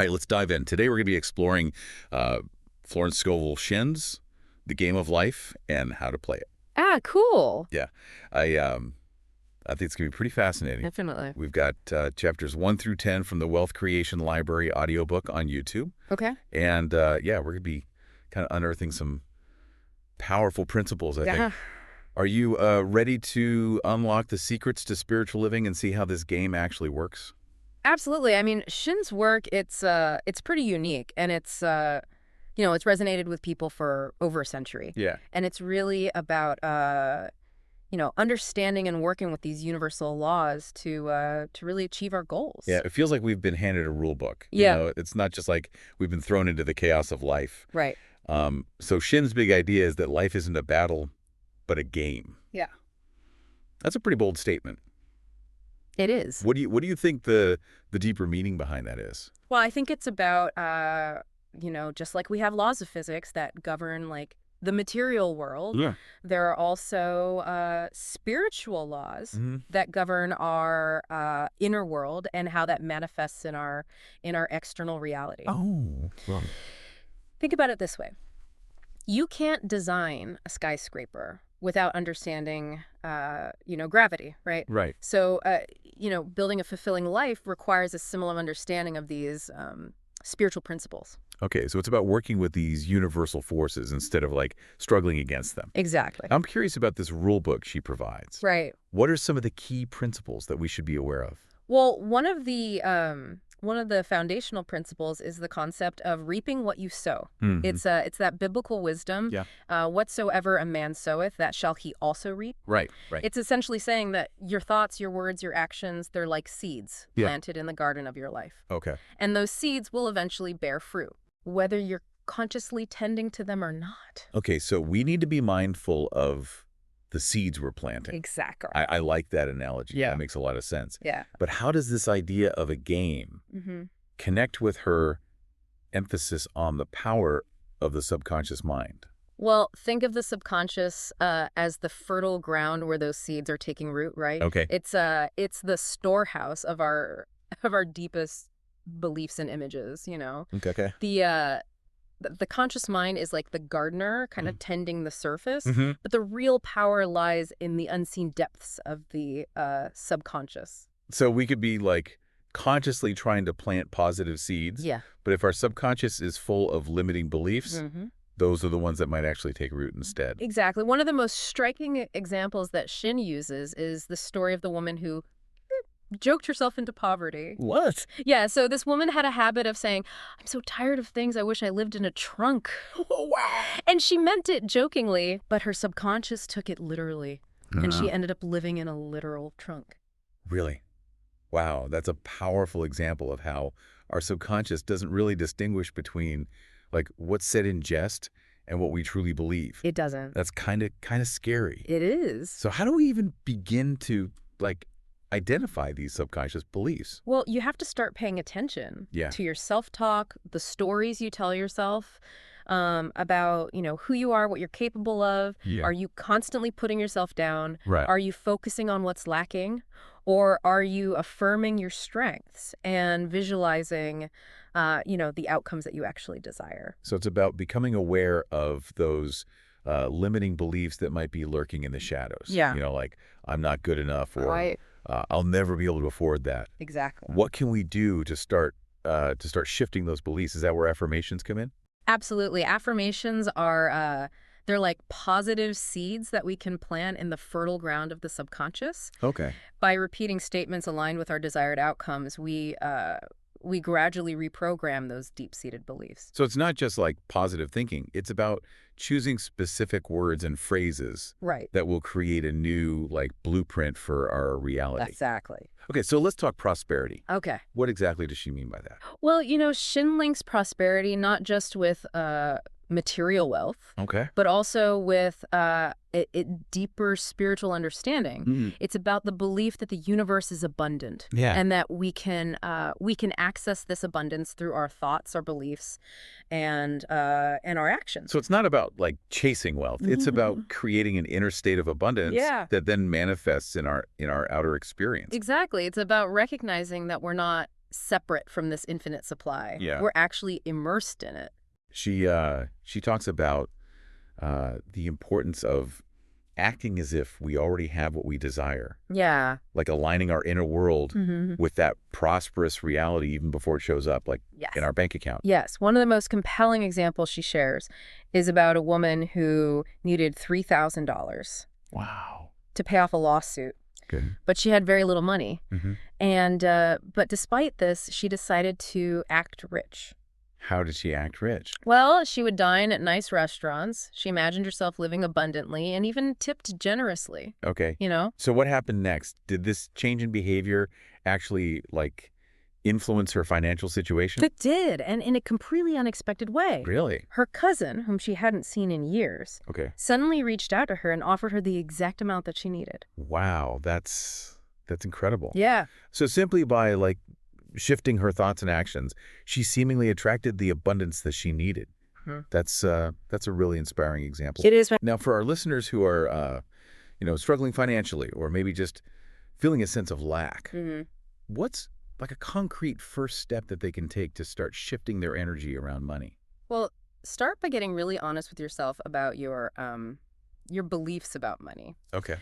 All right, let's dive in. Today we're going to be exploring Florence Scovel Shin's The Game of Life and how to play it. Ah, cool. Yeah, I think it's going to be pretty fascinating. Definitely. We've got chapters 1 through 10 from the Wealth Creation Library audiobook on YouTube. Okay. And yeah, we're going to be kind of unearthing some powerful principles, I think. Are you ready to unlock the secrets to spiritual living and see how this game actually works? Absolutely. I mean, Shin's work, it's pretty unique, and it's it's resonated with people for over a century. Yeah. And it's really about understanding and working with these universal laws to really achieve our goals. Yeah, it feels like we've been handed a rule book. Yeah. You know, it's not just like we've been thrown into the chaos of life. Right. So Shin's big idea is that life isn't a battle, but a game. Yeah. That's a pretty bold statement. It is. What do you think the deeper meaning behind that is? Well, I think it's about just like we have laws of physics that govern like the material world. Yeah. There are also spiritual laws that govern our inner world and how that manifests in our external reality. Oh, well. Think about it this way. You can't design a skyscraper without understanding, gravity, right? Right. So, building a fulfilling life requires a similar understanding of these spiritual principles. Okay, so it's about working with these universal forces instead of like struggling against them. Exactly. I'm curious about this rule book she provides. Right. What are some of the key principles that we should be aware of? Well, one of the foundational principles is the concept of reaping what you sow. Mm-hmm. It's that biblical wisdom. Yeah. Whatsoever a man soweth, that shall he also reap. Right. It's essentially saying that your thoughts, your words, your actions, they're like seeds planted in the garden of your life. Okay. And those seeds will eventually bear fruit, whether you're consciously tending to them or not. Okay, so we need to be mindful of the seeds we're planting. Exactly. I like that analogy. Yeah. That makes a lot of sense. Yeah. But how does this idea of a game connect with her emphasis on the power of the subconscious mind? Well, think of the subconscious as the fertile ground where those seeds are taking root, right? Okay. It's the storehouse of our deepest beliefs and images, Okay. The conscious mind is like the gardener kind of tending the surface, but the real power lies in the unseen depths of the subconscious. So we could be like consciously trying to plant positive seeds. Yeah. But if our subconscious is full of limiting beliefs, those are the ones that might actually take root instead. Exactly. One of the most striking examples that Shin uses is the story of the woman who joked herself into poverty. What? Yeah, so this woman had a habit of saying, I'm so tired of things, I wish I lived in a trunk. Oh, wow. And she meant it jokingly, but her subconscious took it literally. And she ended up living in a literal trunk. Really? Wow, that's a powerful example of how our subconscious doesn't really distinguish between like what's said in jest and what we truly believe. It doesn't. That's kind of scary. It is. So how do we even begin to like identify these subconscious beliefs? Well, you have to start paying attention to your self-talk, the stories you tell yourself about, who you are, what you're capable of. Yeah. Are you constantly putting yourself down? Right. Are you focusing on what's lacking? Or are you affirming your strengths and visualizing, the outcomes that you actually desire? So it's about becoming aware of those limiting beliefs that might be lurking in the shadows. Yeah. Like I'm not good enough, or Right. I'll never be able to afford that. Exactly. What can we do to start shifting those beliefs? Is that where affirmations come in? Absolutely. Affirmations are they're like positive seeds that we can plant in the fertile ground of the subconscious. Okay. By repeating statements aligned with our desired outcomes, we gradually reprogram those deep-seated beliefs. So it's not just like positive thinking. It's about choosing specific words and phrases that will create a new like blueprint for our reality. Exactly. Okay, so let's talk prosperity. Okay. What exactly does she mean by that? Well, Shin links prosperity not just with material wealth, but also with a deeper spiritual understanding. It's about the belief that the universe is abundant, and that we can access this abundance through our thoughts, our beliefs, and our actions. So it's not about like chasing wealth. It's about creating an inner state of abundance that then manifests in our outer experience. Exactly. It's about recognizing that we're not separate from this infinite supply. Yeah. We're actually immersed in it. She talks about the importance of acting as if we already have what we desire. Yeah. Like aligning our inner world with that prosperous reality even before it shows up, like Yes. in our bank account. Yes. One of the most compelling examples she shares is about a woman who needed $3,000 Wow. to pay off a lawsuit. Good. But she had very little money. Mm-hmm. And but despite this, she decided to act rich. How did she act rich? Well, she would dine at nice restaurants. She imagined herself living abundantly and even tipped generously. Okay. You know? So what happened next? Did this change in behavior actually, like, influence her financial situation? It did, and in a completely unexpected way. Really? Her cousin, whom she hadn't seen in years, Okay. suddenly reached out to her and offered her the exact amount that she needed. Wow, that's incredible. Yeah. So simply by, like, shifting her thoughts and actions, she seemingly attracted the abundance that she needed. That's a really inspiring example. It is. Now, for our listeners who are, struggling financially or maybe just feeling a sense of lack, what's like a concrete first step that they can take to start shifting their energy around money? Well, start by getting really honest with yourself about your beliefs about money. Okay.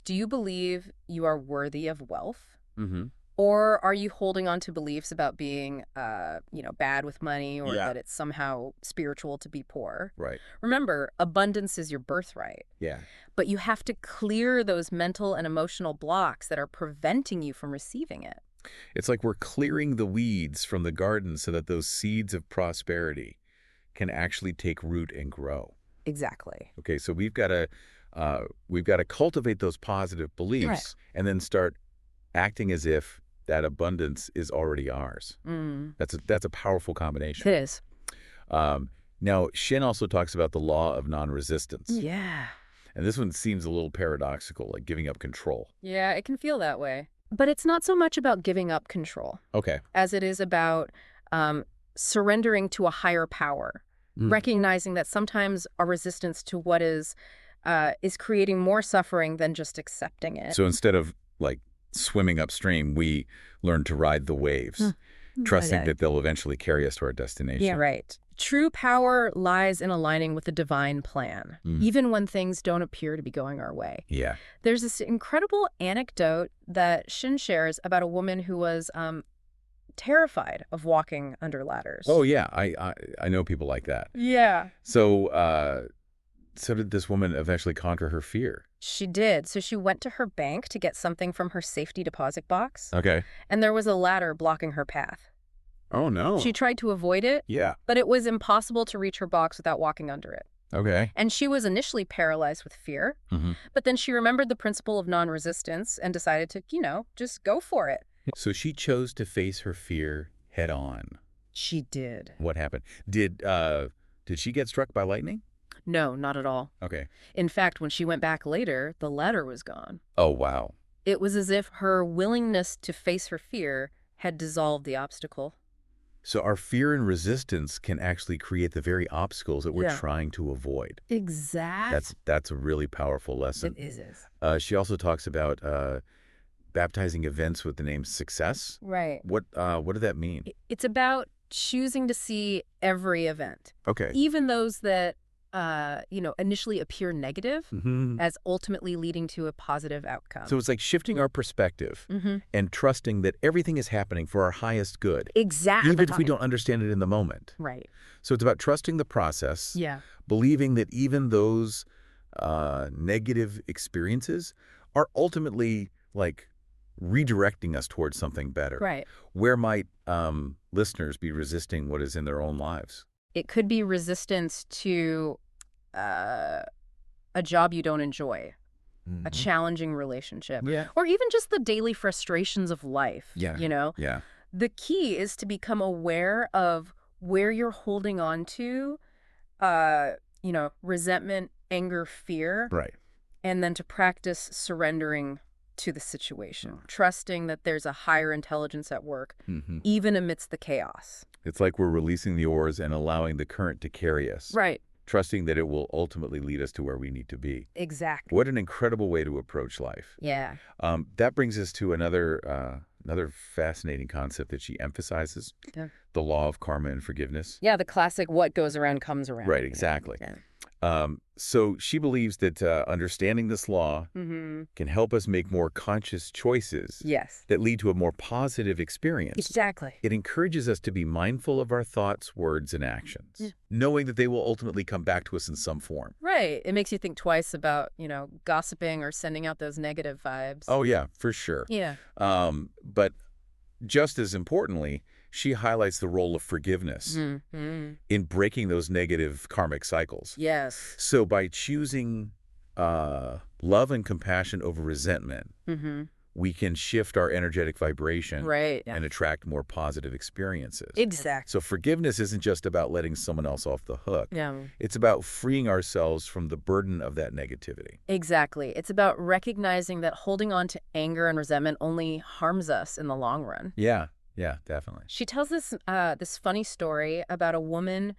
Do you believe you are worthy of wealth? Mm-hmm. Or are you holding on to beliefs about being, bad with money or that it's somehow spiritual to be poor? Right. Remember, abundance is your birthright. Yeah. But you have to clear those mental and emotional blocks that are preventing you from receiving it. It's like we're clearing the weeds from the garden so that those seeds of prosperity can actually take root and grow. Exactly. Okay, so we've got to cultivate those positive beliefs and then start acting as if that abundance is already ours. That's a powerful combination. It is. Now, Shin also talks about the law of non-resistance. Yeah. And this one seems a little paradoxical, like giving up control. Yeah, it can feel that way. But it's not so much about giving up control. Okay. As it is about surrendering to a higher power, recognizing that sometimes our resistance to what is creating more suffering than just accepting it. So instead of, like, swimming upstream, we learn to ride the waves, trusting that they'll eventually carry us to our destination. Yeah, right. True power lies in aligning with the divine plan, even when things don't appear to be going our way. Yeah. There's this incredible anecdote that Shin shares about a woman who was terrified of walking under ladders. Oh, yeah. I know people like that. Yeah. So did this woman eventually conquer her fear? She did. So she went to her bank to get something from her safety deposit box. Okay. And there was a ladder blocking her path. Oh, no. She tried to avoid it. Yeah. But it was impossible to reach her box without walking under it. Okay. And she was initially paralyzed with fear. But then she remembered the principle of non-resistance and decided to, just go for it. So she chose to face her fear head on. She did. What happened? Did she get struck by lightning? No, not at all. Okay. In fact, when she went back later, the ladder was gone. Oh, wow. It was as if her willingness to face her fear had dissolved the obstacle. So our fear and resistance can actually create the very obstacles that we're trying to avoid. Exactly. That's a really powerful lesson. It is. She also talks about baptizing events with the name success. Right. What did that mean? It's about choosing to see every event. Okay. Even those that initially appear negative as ultimately leading to a positive outcome. So it's like shifting our perspective and trusting that everything is happening for our highest good. Exactly. Even if we don't understand it in the moment. Right. So it's about trusting the process. Yeah. Believing that even those negative experiences are ultimately, like, redirecting us towards something better. Right. Where might listeners be resisting what is in their own lives? It could be resistance to a job you don't enjoy, a challenging relationship, or even just the daily frustrations of life. Yeah. Yeah. The key is to become aware of where you're holding on to, resentment, anger, fear. Right. And then to practice surrendering to the situation, trusting that there's a higher intelligence at work, even amidst the chaos. It's like we're releasing the oars and allowing the current to carry us. Right. Trusting that it will ultimately lead us to where we need to be. Exactly. What an incredible way to approach life. Yeah. That brings us to another Another fascinating concept that she emphasizes, the law of karma and forgiveness. Yeah, the classic what goes around comes around. Right, exactly. Yeah. So she believes that understanding this law can help us make more conscious choices that lead to a more positive experience. Exactly. It encourages us to be mindful of our thoughts, words, and actions, knowing that they will ultimately come back to us in some form. Right. It makes you think twice about, gossiping or sending out those negative vibes. Oh, yeah, for sure. Yeah. But just as importantly, she highlights the role of forgiveness in breaking those negative karmic cycles. Yes. So by choosing love and compassion over resentment, we can shift our energetic vibration and attract more positive experiences. Exactly. So forgiveness isn't just about letting someone else off the hook. Yeah. It's about freeing ourselves from the burden of that negativity. Exactly. It's about recognizing that holding on to anger and resentment only harms us in the long run. Yeah. Yeah, definitely. She tells this funny story about a woman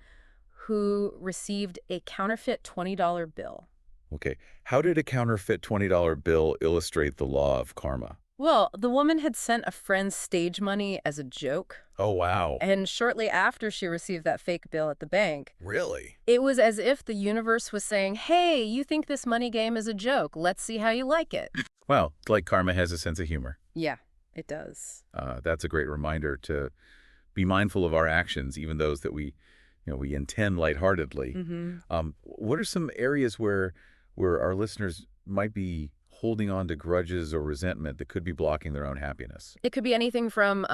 who received a counterfeit $20 bill. Okay. How did a counterfeit $20 bill illustrate the law of karma? Well, the woman had sent a friend stage money as a joke. Oh, wow. And shortly after she received that fake bill at the bank, Really? it was as if the universe was saying, hey, you think this money game is a joke. Let's see how you like it. Well, like karma has a sense of humor. Yeah, it does. That's a great reminder to be mindful of our actions, even those that we intend lightheartedly. What are some areas where our listeners might be holding on to grudges or resentment that could be blocking their own happiness? It could be anything from,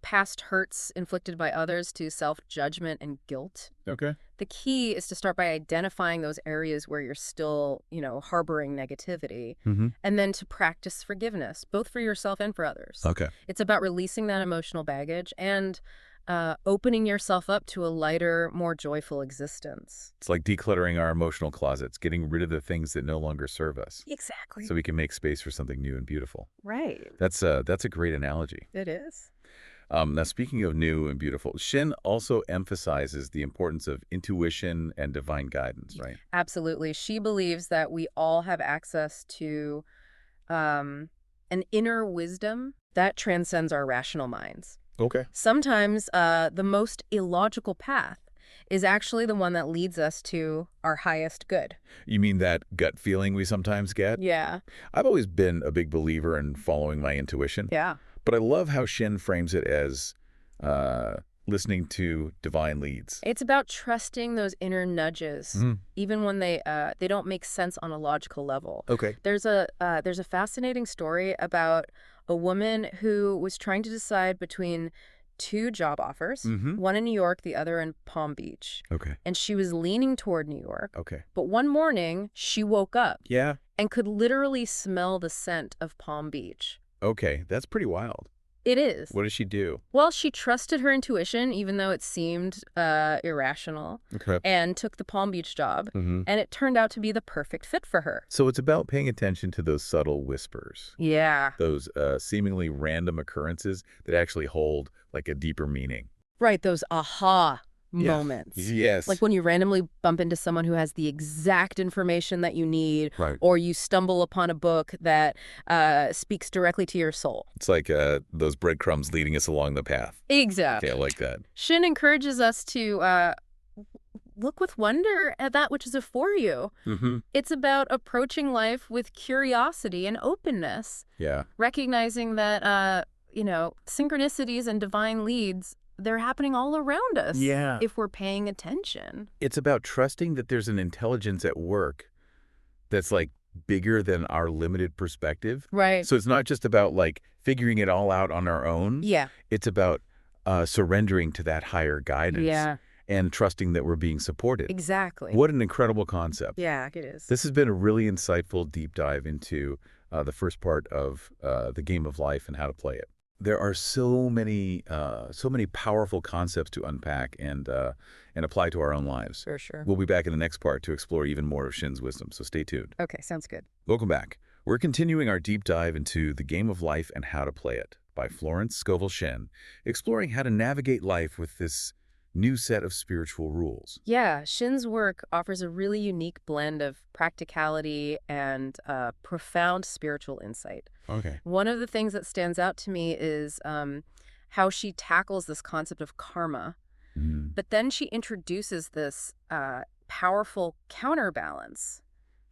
past hurts inflicted by others to self-judgment and guilt. Okay. The key is to start by identifying those areas where you're still, harboring negativity, and then to practice forgiveness, both for yourself and for others. Okay. It's about releasing that emotional baggage and opening yourself up to a lighter, more joyful existence. It's like decluttering our emotional closets, getting rid of the things that no longer serve us. Exactly. So we can make space for something new and beautiful. Right. That's a great analogy. It is. Now, speaking of new and beautiful, Shin also emphasizes the importance of intuition and divine guidance, right? Absolutely. She believes that we all have access to an inner wisdom that transcends our rational minds. Okay. Sometimes the most illogical path is actually the one that leads us to our highest good. You mean that gut feeling we sometimes get? Yeah. I've always been a big believer in following my intuition. Yeah. But I love how Shin frames it as listening to divine leads. It's about trusting those inner nudges, even when they don't make sense on a logical level. Okay. There's a fascinating story about a woman who was trying to decide between two job offers, one in New York, the other in Palm Beach. Okay. And she was leaning toward New York. Okay. But one morning, she woke up. Yeah. And could literally smell the scent of Palm Beach. Okay, that's pretty wild. It is. What did she do? Well, she trusted her intuition, even though it seemed irrational, and took the Palm Beach job, and it turned out to be the perfect fit for her. So it's about paying attention to those subtle whispers. Yeah. Those seemingly random occurrences that actually hold like a deeper meaning. Right, those aha moments. Yes. Like when you randomly bump into someone who has the exact information that you need, right. Or you stumble upon a book that speaks directly to your soul. It's like those breadcrumbs leading us along the path. Exactly. Okay, I like that. Shin encourages us to look with wonder at that which is before you. It's about approaching life with curiosity and openness. Yeah. Recognizing that, synchronicities and divine leads, they're happening all around us if we're paying attention. It's about trusting that there's an intelligence at work that's like bigger than our limited perspective. Right. So it's not just about like figuring it all out on our own. Yeah. It's about surrendering to that higher guidance. Yeah. And trusting that we're being supported. Exactly. What an incredible concept. Yeah, it is. This has been a really insightful deep dive into the first part of the game of life and how to play it. There are so many powerful concepts to unpack and apply to our own lives. For sure. We'll be back in the next part to explore even more of Shin's wisdom, so stay tuned. Okay, sounds good. Welcome back. We're continuing our deep dive into The Game of Life and How to Play It by Florence Scovel Shin, exploring how to navigate life with this new set of spiritual rules. Yeah, Shin's work offers a really unique blend of practicality and profound spiritual insight. Okay. One of the things that stands out to me is how she tackles this concept of karma, but then she introduces this powerful counterbalance,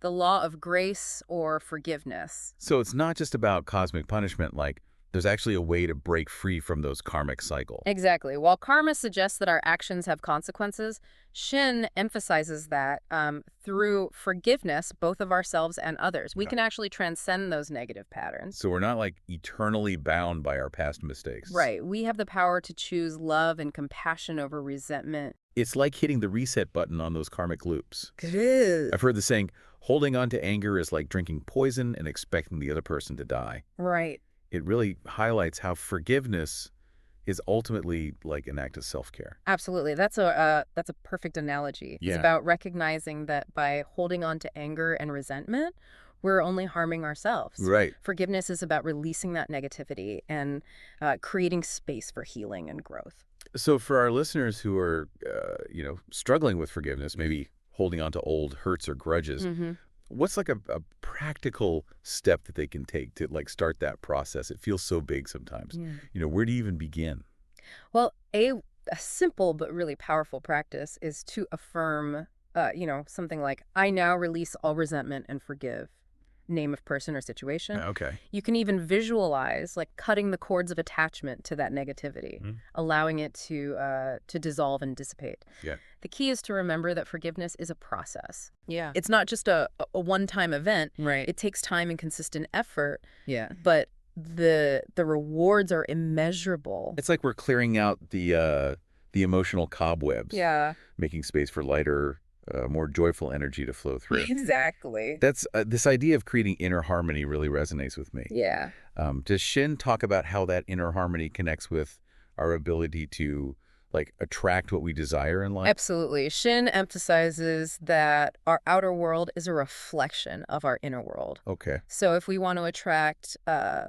the law of grace or forgiveness. So it's not just about cosmic punishment, like there's actually a way to break free from those karmic cycles. Exactly. While karma suggests that our actions have consequences, Shin emphasizes that through forgiveness, both of ourselves and others, we can actually transcend those negative patterns. So we're not like eternally bound by our past mistakes. Right. We have the power to choose love and compassion over resentment. It's like hitting the reset button on those karmic loops. It is. I've heard the saying, holding on to anger is like drinking poison and expecting the other person to die. Right. It really highlights how forgiveness is ultimately like an act of self-care. Absolutely. That's a perfect analogy. Yeah. It's about recognizing that by holding on to anger and resentment, we're only harming ourselves. Right. Forgiveness is about releasing that negativity and creating space for healing and growth. So for our listeners who are, struggling with forgiveness, maybe holding on to old hurts or grudges, what's like a practical step that they can take to like start that process? It feels so big sometimes. Where do you even begin? Well, a simple but really powerful practice is to affirm, something like, I now release all resentment and forgive. Name of person or situation. Okay. You can even visualize like cutting the cords of attachment to that negativity, allowing it to dissolve and dissipate. Yeah. The key is to remember that forgiveness is a process. Yeah. It's not just a one-time event. Right. It takes time and consistent effort. Yeah. But the rewards are immeasurable. It's like we're clearing out the emotional cobwebs. Yeah. Making space for lighter, more joyful energy to flow through. Exactly. That's this idea of creating inner harmony really resonates with me. Yeah. Does Shin talk about how that inner harmony connects with our ability to like attract what we desire in life? Absolutely. Shin emphasizes that our outer world is a reflection of our inner world. Okay. So if we want to attract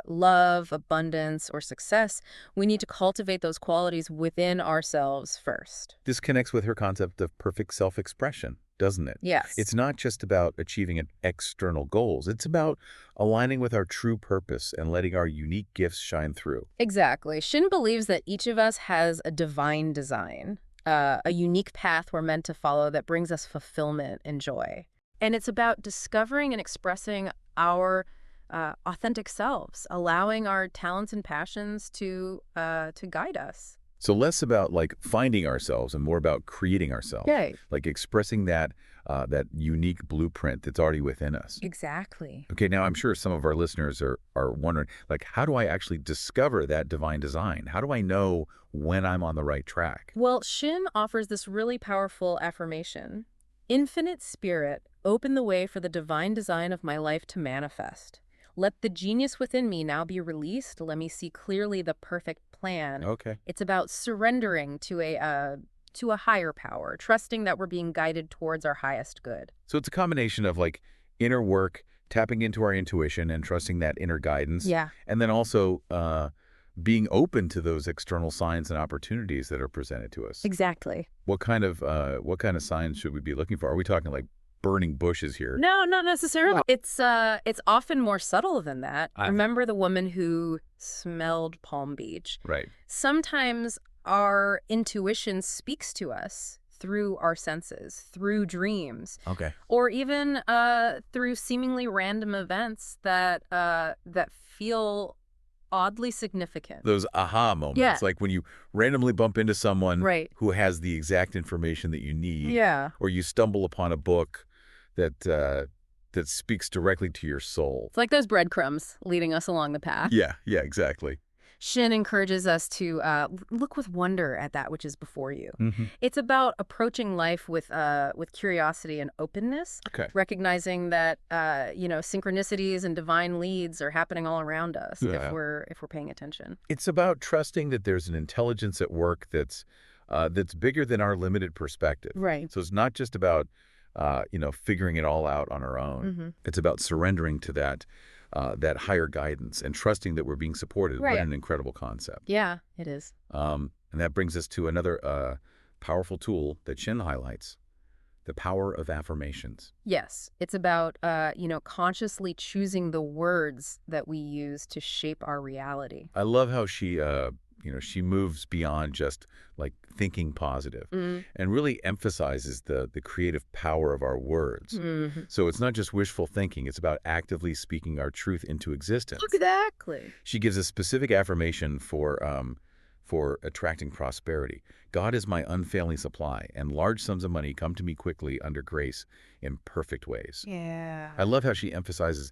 love, abundance, or success, we need to cultivate those qualities within ourselves first. This connects with her concept of perfect self-expression, doesn't it? Yes. It's not just about achieving external goals. It's about aligning with our true purpose and letting our unique gifts shine through. Exactly. Shin believes that each of us has a divine design, a unique path we're meant to follow that brings us fulfillment and joy. And it's about discovering and expressing our authentic selves, allowing our talents and passions to guide us. So less about like finding ourselves and more about creating ourselves. Right. Like expressing that unique blueprint that's already within us. Exactly. Okay, now I'm sure some of our listeners are wondering, like, how do I actually discover that divine design? How do I know when I'm on the right track? Well, Shin offers this really powerful affirmation. Infinite Spirit, open the way for the divine design of my life to manifest. Let the genius within me now be released. Let me see clearly the perfect plan. Okay. It's about surrendering to a higher power, trusting that we're being guided towards our highest good. So it's a combination of like inner work, tapping into our intuition and trusting that inner guidance. Yeah. And then also being open to those external signs and opportunities that are presented to us. Exactly. What kind of signs should we be looking for? Are we talking like burning bushes here? No, not necessarily. It's often more subtle than that. Remember the woman who smelled Palm Beach? Right. Sometimes our intuition speaks to us through our senses, through dreams. Okay. Or even through seemingly random events that feel oddly significant. Those aha moments, Yeah. like when you randomly bump into someone Right. who has the exact information that you need. Yeah. Or you stumble upon a book that speaks directly to your soul. It's like those breadcrumbs leading us along the path. Yeah, exactly. Shin encourages us to look with wonder at that which is before you. Mm-hmm. It's about approaching life with curiosity and openness, Okay. recognizing that synchronicities and divine leads are happening all around us Yeah. if we're paying attention. It's about trusting that there's an intelligence at work that's bigger than our limited perspective. Right. So it's not just about figuring it all out on our own. Mm-hmm. It's about surrendering to that higher guidance and trusting that we're being supported. Right. What an incredible concept. Yeah, it is. And that brings us to another powerful tool that Shin highlights, the power of affirmations. Yes, it's about, consciously choosing the words that we use to shape our reality. I love how she moves beyond just like thinking positive Mm. and really emphasizes the creative power of our words. Mm-hmm. So it's not just wishful thinking, it's about actively speaking our truth into existence. Exactly. She gives a specific affirmation for attracting prosperity. God is my unfailing supply, and large sums of money come to me quickly under grace in perfect ways. Yeah. I love how she emphasizes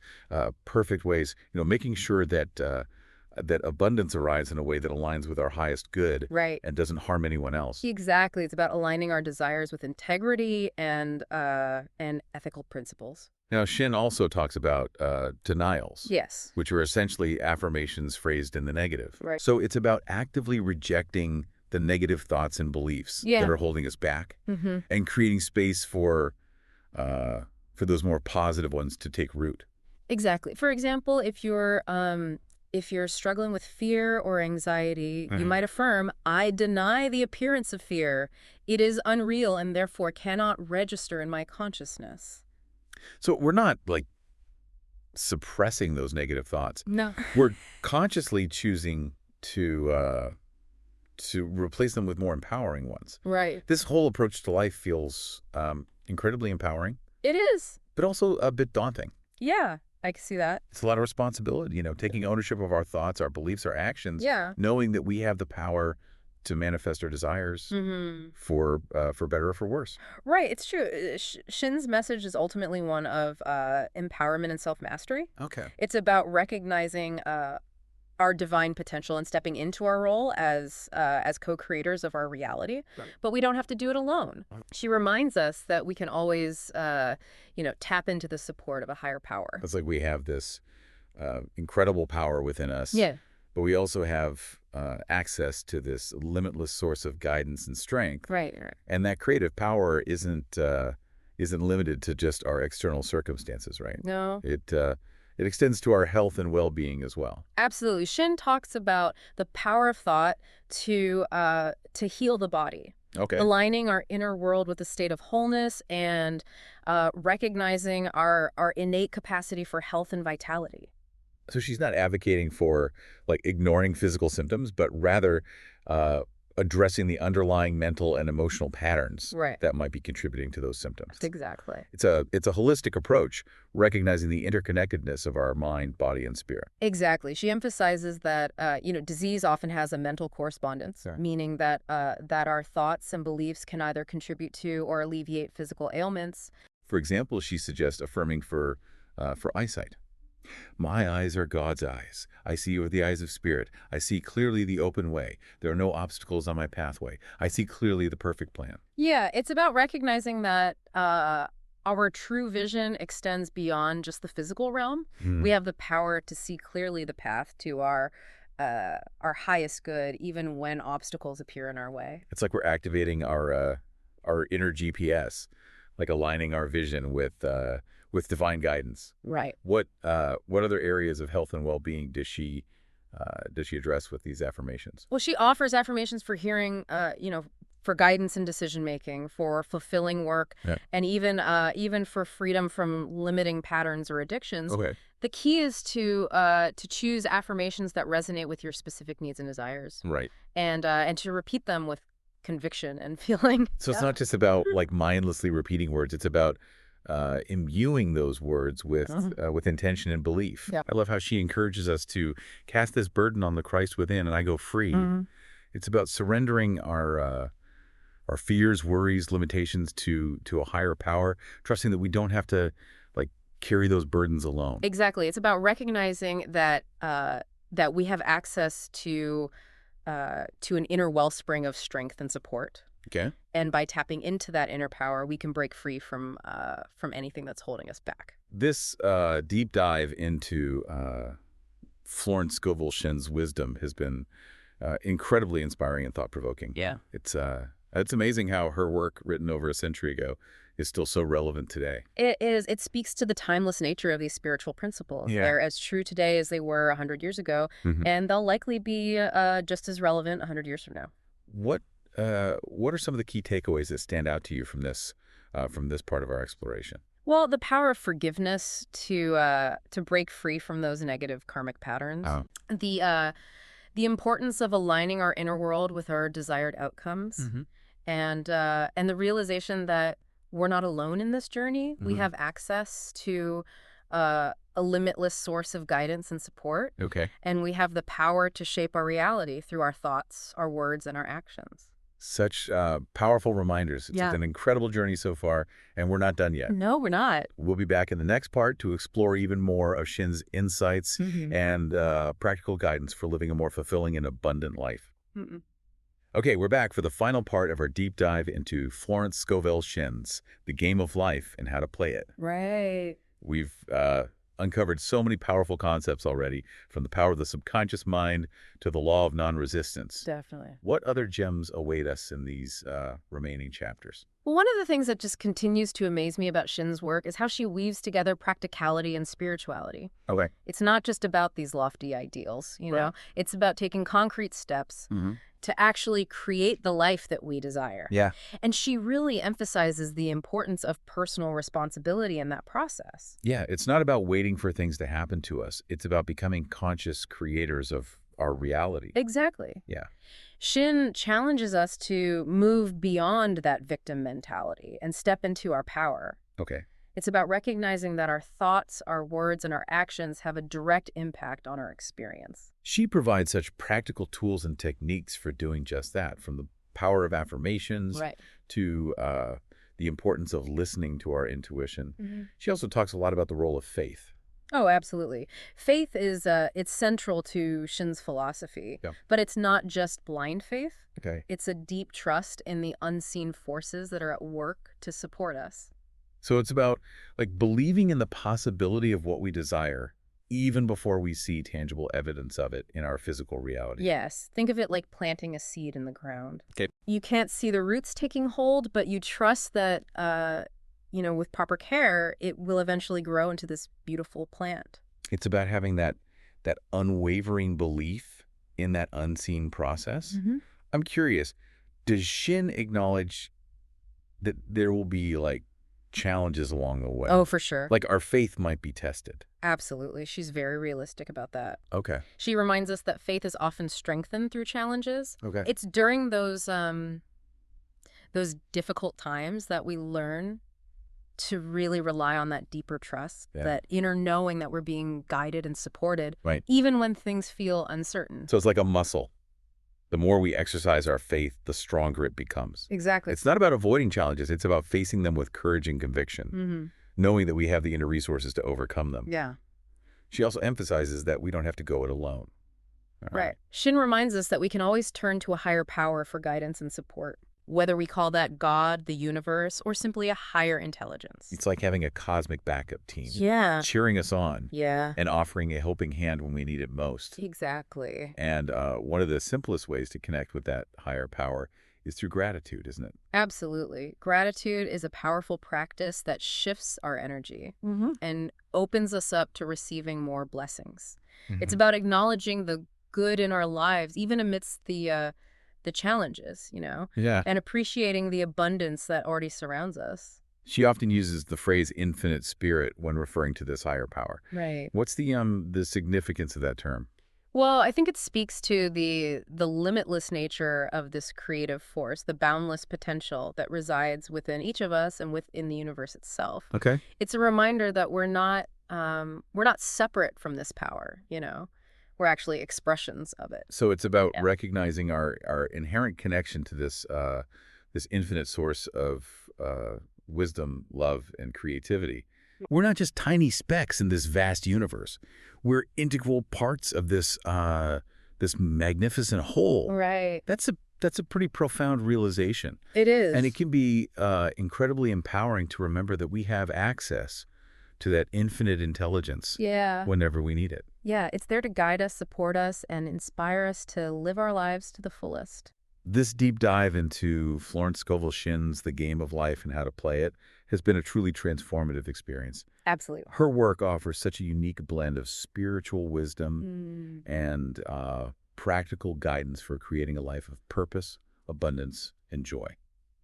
perfect ways, making sure that abundance arrives in a way that aligns with our highest good Right. and doesn't harm anyone else. Exactly. It's about aligning our desires with integrity and ethical principles. Now, Shin also talks about denials, Yes. which are essentially affirmations phrased in the negative. Right. So it's about actively rejecting the negative thoughts and beliefs Yeah. that are holding us back Mm-hmm. and creating space for those more positive ones to take root. Exactly. For example, if you're struggling with fear or anxiety, you might affirm, I deny the appearance of fear. It is unreal and therefore cannot register in my consciousness. So we're not like suppressing those negative thoughts. No. We're consciously choosing to replace them with more empowering ones. Right. This whole approach to life feels incredibly empowering, It is. but also a bit daunting. Yeah, I can see that. It's a lot of responsibility, taking ownership of our thoughts, our beliefs, our actions, Yeah. knowing that we have the power to manifest our desires Mm-hmm. for better or for worse. Right, it's true. Shin's message is ultimately one of empowerment and self-mastery. Okay. It's about recognizing our divine potential and stepping into our role as co-creators of our reality. Right. But we don't have to do it alone. She reminds us that we can always, tap into the support of a higher power. It's like we have this incredible power within us. Yeah. But we also have access to this limitless source of guidance and strength. Right. And that creative power isn't limited to just our external circumstances, right? No. It extends to our health and well-being as well. Absolutely. Shin talks about the power of thought to heal the body. Okay. Aligning our inner world with a state of wholeness and recognizing our innate capacity for health and vitality. So she's not advocating for like ignoring physical symptoms, but rather addressing the underlying mental and emotional patterns that might be contributing to those symptoms. Exactly. It's a holistic approach, recognizing the interconnectedness of our mind, body, and spirit. Exactly. She emphasizes that disease often has a mental correspondence, meaning that our thoughts and beliefs can either contribute to or alleviate physical ailments. For example, she suggests affirming for eyesight. My eyes are God's eyes. I see with the eyes of spirit. I see clearly the open way. There are no obstacles on my pathway. I see clearly the perfect plan. Yeah, it's about recognizing that our true vision extends beyond just the physical realm. We have the power to see clearly the path to our highest good, even when obstacles appear in our way. It's like we're activating our inner GPS, like aligning our vision with divine guidance. Right. What other areas of health and well-being does she address with these affirmations? Well, she offers affirmations for hearing, for guidance and decision making, for fulfilling work, and even for freedom from limiting patterns or addictions. Okay. The key is to choose affirmations that resonate with your specific needs and desires. Right. And to repeat them with conviction and feeling. So it's not just about like mindlessly repeating words. It's about imbuing those words with intention and belief. Yep. I love how she encourages us to cast this burden on the Christ within, and I go free. It's about surrendering our fears, worries, limitations to a higher power, trusting that we don't have to like carry those burdens alone. Exactly. It's about recognizing that that we have access to an inner wellspring of strength and support. Okay. And by tapping into that inner power, we can break free from anything that's holding us back. This deep dive into Florence Scovel Shin's wisdom has been incredibly inspiring and thought-provoking. Yeah. It's amazing how her work, written over a century ago, is still so relevant today. It is. It speaks to the timeless nature of these spiritual principles. Yeah. They're as true today as they were 100 years ago, and they'll likely be just as relevant 100 years from now. What what are some of the key takeaways that stand out to you from this part of our exploration? Well, the power of forgiveness to break free from those negative karmic patterns. Oh. The importance of aligning our inner world with our desired outcomes, and the realization that we're not alone in this journey. We have access to a limitless source of guidance and support. Okay. And we have the power to shape our reality through our thoughts, our words, and our actions. Such powerful reminders. It's Yeah. an incredible journey so far, and we're not done yet. No, we're not. We'll be back in the next part to explore even more of Shin's insights and practical guidance for living a more fulfilling and abundant life. Okay, we're back for the final part of our deep dive into Florence Scovel Shin's The Game of Life and How to Play It. Right. We've uncovered so many powerful concepts already, from the power of the subconscious mind to the law of non-resistance. Definitely. What other gems await us in these remaining chapters? Well, one of the things that just continues to amaze me about Shin's work is how she weaves together practicality and spirituality. Okay. It's not just about these lofty ideals, you know? It's about taking concrete steps to actually create the life that we desire. Yeah. And she really emphasizes the importance of personal responsibility in that process. Yeah, it's not about waiting for things to happen to us. It's about becoming conscious creators of our reality. Exactly. Yeah. Shin challenges us to move beyond that victim mentality and step into our power. Okay. It's about recognizing that our thoughts, our words, and our actions have a direct impact on our experience. She provides such practical tools and techniques for doing just that, from the power of affirmations to the importance of listening to our intuition. She also talks a lot about the role of faith. Oh, absolutely. Faith is it's central to Shin's philosophy, but it's not just blind faith. Okay. It's a deep trust in the unseen forces that are at work to support us. So it's about believing in the possibility of what we desire even before we see tangible evidence of it in our physical reality. Yes. Think of it like planting a seed in the ground. Okay. You can't see the roots taking hold, but you trust that, with proper care, it will eventually grow into this beautiful plant. It's about having that unwavering belief in that unseen process. I'm curious, does Shin acknowledge that there will be challenges along the way? Oh, for sure. Our faith might be tested. Absolutely. She's very realistic about that. Okay. She reminds us that faith is often strengthened through challenges. Okay. It's during those difficult times that we learn to really rely on that deeper trust, that inner knowing that we're being guided and supported, even when things feel uncertain. So it's like a muscle. The more we exercise our faith, the stronger it becomes. Exactly. It's not about avoiding challenges. It's about facing them with courage and conviction, knowing that we have the inner resources to overcome them. Yeah. She also emphasizes that we don't have to go it alone. Right. Shin reminds us that we can always turn to a higher power for guidance and support, whether we call that God, the universe, or simply a higher intelligence. It's like having a cosmic backup team. Yeah. Cheering us on. Yeah. And offering a helping hand when we need it most. Exactly. And one of the simplest ways to connect with that higher power is through gratitude, isn't it? Absolutely. Gratitude is a powerful practice that shifts our energy and opens us up to receiving more blessings. It's about acknowledging the good in our lives, even amidst the challenges, and appreciating the abundance that already surrounds us. She often uses the phrase infinite spirit when referring to this higher power. Right. What's the significance of that term? Well, I think it speaks to the limitless nature of this creative force, the boundless potential that resides within each of us and within the universe itself. Okay. It's a reminder that we're not separate from this power, We're actually expressions of it. So it's about recognizing our inherent connection to this infinite source of wisdom, love, and creativity. We're not just tiny specks in this vast universe. We're integral parts of this magnificent whole. Right. That's a pretty profound realization. It is. And it can be incredibly empowering to remember that we have access to that infinite intelligence whenever we need it. Yeah, it's there to guide us, support us, and inspire us to live our lives to the fullest. This deep dive into Florence Scovel Shin's The Game of Life and How to Play It has been a truly transformative experience. Absolutely. Her work offers such a unique blend of spiritual wisdom and practical guidance for creating a life of purpose, abundance, and joy.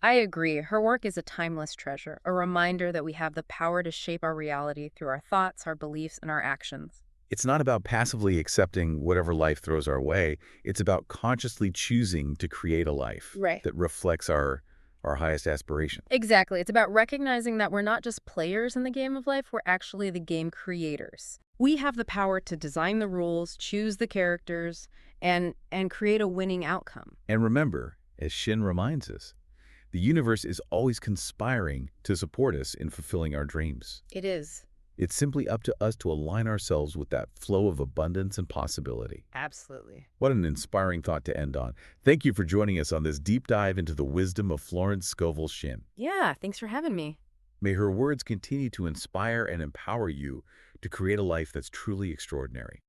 I agree. Her work is a timeless treasure, a reminder that we have the power to shape our reality through our thoughts, our beliefs, and our actions. It's not about passively accepting whatever life throws our way. It's about consciously choosing to create a life Right. that reflects our highest aspiration. Exactly. It's about recognizing that we're not just players in the game of life, we're actually the game creators. We have the power to design the rules, choose the characters, and create a winning outcome. And remember, as Shin reminds us, the universe is always conspiring to support us in fulfilling our dreams. It is. It's simply up to us to align ourselves with that flow of abundance and possibility. Absolutely. What an inspiring thought to end on. Thank you for joining us on this deep dive into the wisdom of Florence Scovel Shinn. Yeah, thanks for having me. May her words continue to inspire and empower you to create a life that's truly extraordinary.